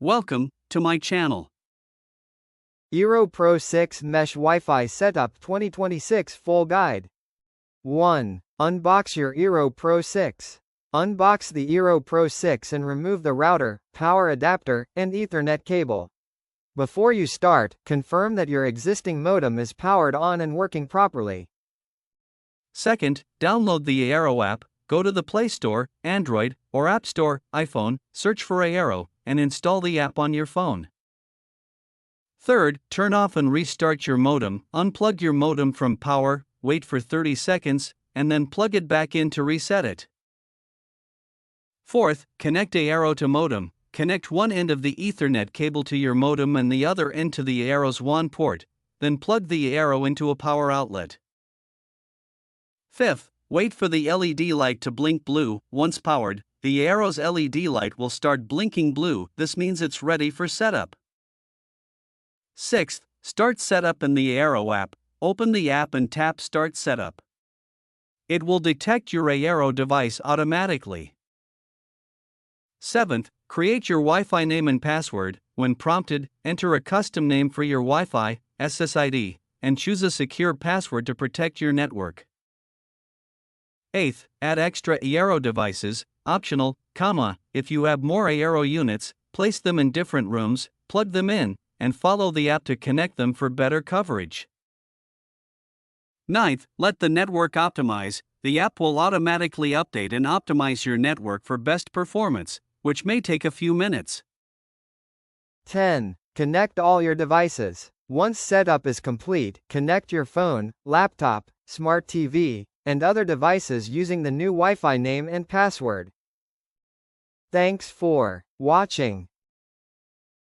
Welcome to my channel. Eero Pro 6 Mesh Wi-Fi Setup 2026 Full Guide. 1. Unbox your Eero Pro 6. Unbox the Eero Pro 6 and remove the router, power adapter, and Ethernet cable. Before you start, confirm that your existing modem is powered on and working properly. Second, download the Eero app, go to the Play Store, Android, or App Store, iPhone, search for Eero, and install the app on your phone. Third, turn off and restart your modem, unplug your modem from power, wait for 30 seconds, and then plug it back in to reset it. Fourth, connect Eero to modem. Connect one end of the Ethernet cable to your modem and the other end to the Eero's WAN port, then plug the Eero into a power outlet. Fifth, wait for the LED light to blink blue. Once powered, the Eero's LED light will start blinking blue. This means it's ready for setup. Sixth, start setup in the Eero app. Open the app and tap Start Setup. It will detect your Eero device automatically. Seventh, create your Wi-Fi name and password. When prompted, enter a custom name for your Wi-Fi, SSID, and choose a secure password to protect your network. Eighth, add extra Eero devices, optional, if you have more Eero units, place them in different rooms, plug them in, and follow the app to connect them for better coverage. Ninth, let the network optimize. The app will automatically update and optimize your network for best performance, which may take a few minutes. 10. Connect all your devices. Once setup is complete, connect your phone, laptop, smart TV, and other devices using the new Wi-Fi name and password. Thanks for watching.